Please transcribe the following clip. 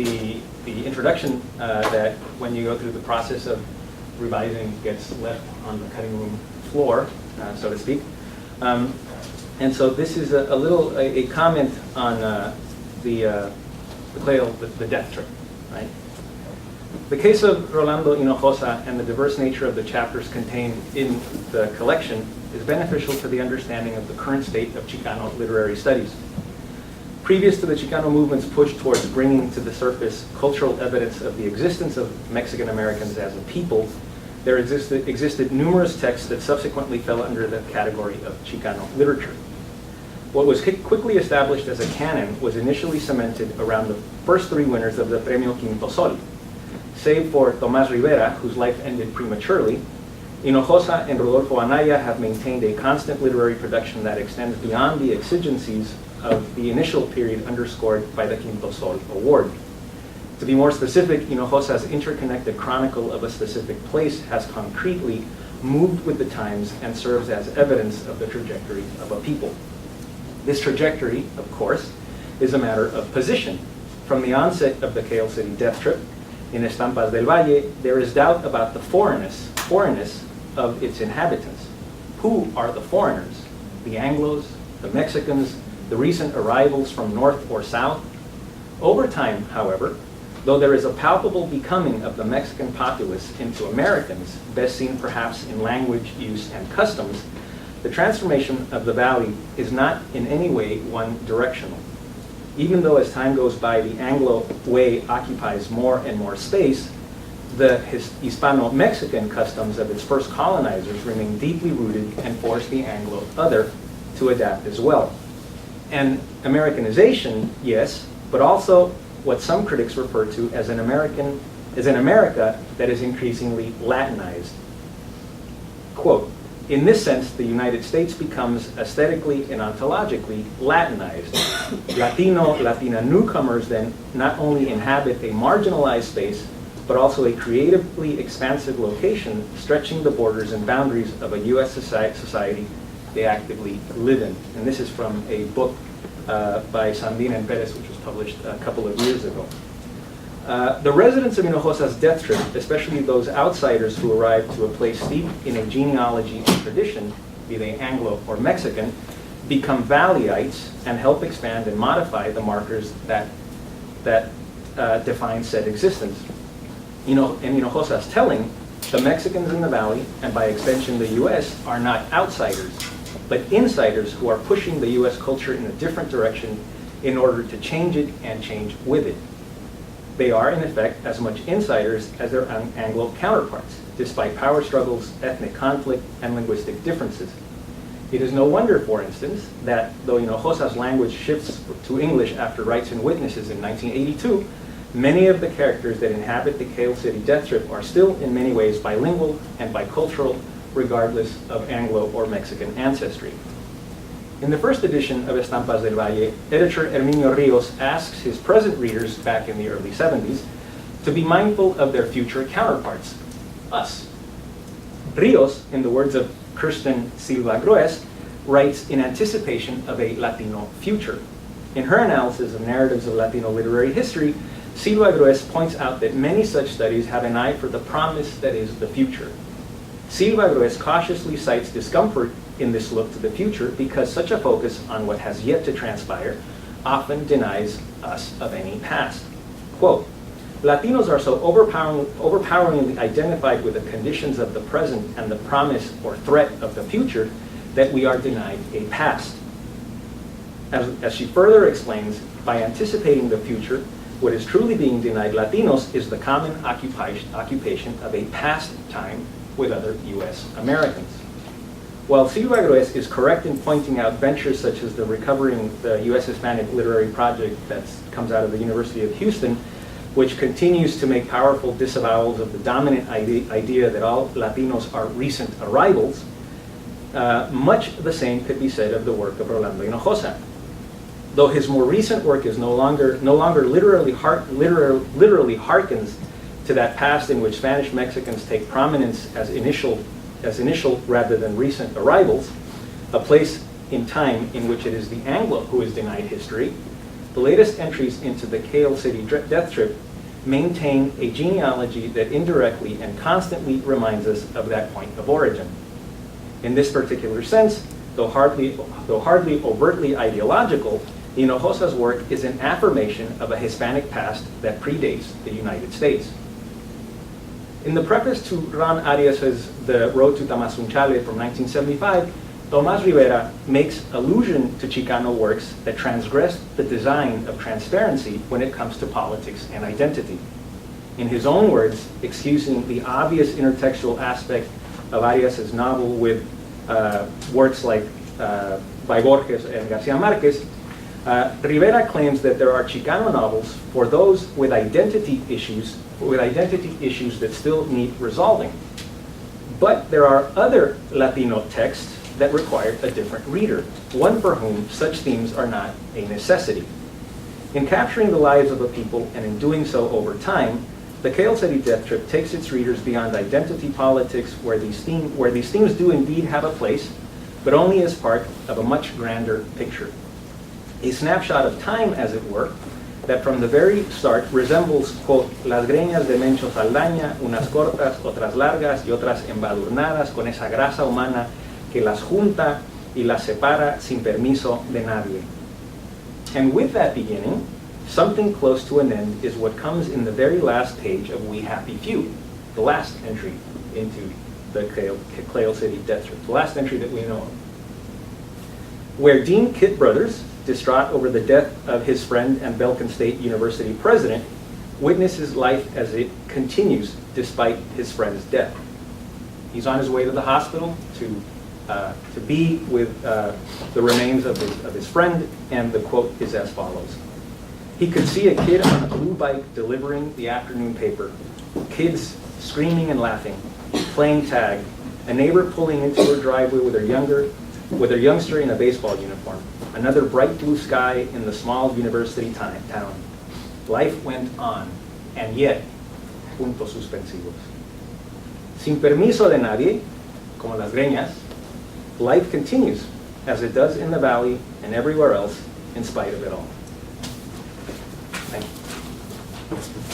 the introduction that when you go through the process of revising gets left on the cutting room floor, so to speak. And so this is a comment on the Klail, the death trip, right? The case of Rolando Hinojosa and the diverse nature of the chapters contained in the collection is beneficial to the understanding of the current state of Chicano literary studies. Previous to the Chicano movement's push towards bringing to the surface cultural evidence of the existence of Mexican Americans as a people, there existed numerous texts that subsequently fell under the category of Chicano literature. What was quickly established as a canon was initially cemented around the first three winners of the Premio Quinto Sol. Save for Tomás Rivera, whose life ended prematurely, Hinojosa and Rodolfo Anaya have maintained a constant literary production that extends beyond the exigencies of the initial period underscored by the Quinto Sol Award. To be more specific, Hinojosa's interconnected chronicle of a specific place has concretely moved with the times and serves as evidence of the trajectory of a people. This trajectory, of course, is a matter of position. From the onset of the Klail City death trip, in Estampas del Valle, there is doubt about the foreignness of its inhabitants. Who are the foreigners? The Anglos, the Mexicans, the recent arrivals from north or south? Over time, however, though there is a palpable becoming of the Mexican populace into Americans, best seen perhaps in language, use, and customs, the transformation of the valley is not in any way one-directional. Even though as time goes by, the Anglo way occupies more and more space, the Hispano-Mexican customs of its first colonizers remain deeply rooted and force the Anglo other to adapt as well. And Americanization, yes, but also what some critics refer to as an America that is increasingly Latinized. Quote, in this sense, the United States becomes aesthetically and ontologically Latinized. Latina newcomers then not only inhabit a marginalized space, but also a creatively expansive location stretching the borders and boundaries of a U.S. society they actively live in. And this is from a book by Sandina and Perez, which was published a couple of years ago. The residents of Hinojosa's death trip, especially those outsiders who arrived to a place steeped in a genealogy and tradition, be they Anglo or Mexican, become Valleyites and help expand and modify the markers that define said existence. In Hinojosa's telling, the Mexicans in the valley, and by extension the U.S., are not outsiders, but insiders who are pushing the U.S. culture in a different direction in order to change it and change with it. They are, in effect, as much insiders as their Anglo counterparts, despite power struggles, ethnic conflict, and linguistic differences. It is no wonder, for instance, that though Hinojosa's language shifts to English after Rights and Witnesses in 1982, many of the characters that inhabit the Klail City death trip are still in many ways bilingual and bicultural, regardless of Anglo or Mexican ancestry. In the first edition of Estampas del Valle, editor Herminio Rios asks his present readers back in the early 70s to be mindful of their future counterparts, us. Rios, in the words of Kirsten Silva Grues, writes in anticipation of a Latino future. In her analysis of narratives of Latino literary history, Silva Grues points out that many such studies have an eye for the promise that is the future. Silva Grues cautiously cites discomfort in this look to the future because such a focus on what has yet to transpire often denies us of any past. Quote, Latinos are so overpoweringly identified with the conditions of the present and the promise or threat of the future that we are denied a past. As she further explains, by anticipating the future, what is truly being denied Latinos is the common occupation of a past time with other U.S. Americans. While Silva Grues is correct in pointing out ventures such as the Recovering the U.S. Hispanic Literary Project that comes out of the University of Houston, which continues to make powerful disavowals of the dominant idea that all Latinos are recent arrivals, much the same could be said of the work of Rolando Hinojosa. Though his more recent work is no longer literally harkens to that past in which Spanish Mexicans take prominence as initial rather than recent arrivals, a place in time in which it is the Anglo who is denied history, the latest entries into the Klail City death trip maintain a genealogy that indirectly and constantly reminds us of that point of origin. In this particular sense, though hardly overtly ideological, Hinojosa's work is an affirmation of a Hispanic past that predates the United States. In the preface to Ron Arias's The Road to Tamazunchale from 1975, Tomás Rivera makes allusion to Chicano works that transgress the design of transparency when it comes to politics and identity. In his own words, excusing the obvious intertextual aspect of Arias's novel with works like by Borges and Garcia Marquez, Rivera claims that there are Chicano novels for those with identity issues that still need resolving. But there are other Latino texts that require a different reader, one for whom such themes are not a necessity. In capturing the lives of a people, and in doing so over time, the Klail City Death Trip takes its readers beyond identity politics, where these themes do indeed have a place, but only as part of a much grander picture. A snapshot of time, as it were, that from the very start resembles, quote, las greñas de Mencho Saldaña, unas cortas, otras largas, y otras embadurnadas con esa grasa humana que las junta y las separa sin permiso de nadie. And with that beginning, something close to an end is what comes in the very last page of We Happy Few, the last entry into the Klail City Death Trip, the last entry that we know of, where Dean Kit Brothers, distraught over the death of his friend and Belkin State University president, witnesses life as it continues despite his friend's death. He's on his way to the hospital to be with the remains of his friend, and the quote is as follows. He could see a kid on a blue bike delivering the afternoon paper, kids screaming and laughing, playing tag, a neighbor pulling into her driveway with her youngster in a baseball uniform, another bright blue sky in the small university town. Life went on, and yet, puntos suspensivos. Sin permiso de nadie, como las greñas, life continues, as it does in the valley and everywhere else, in spite of it all. Thank you.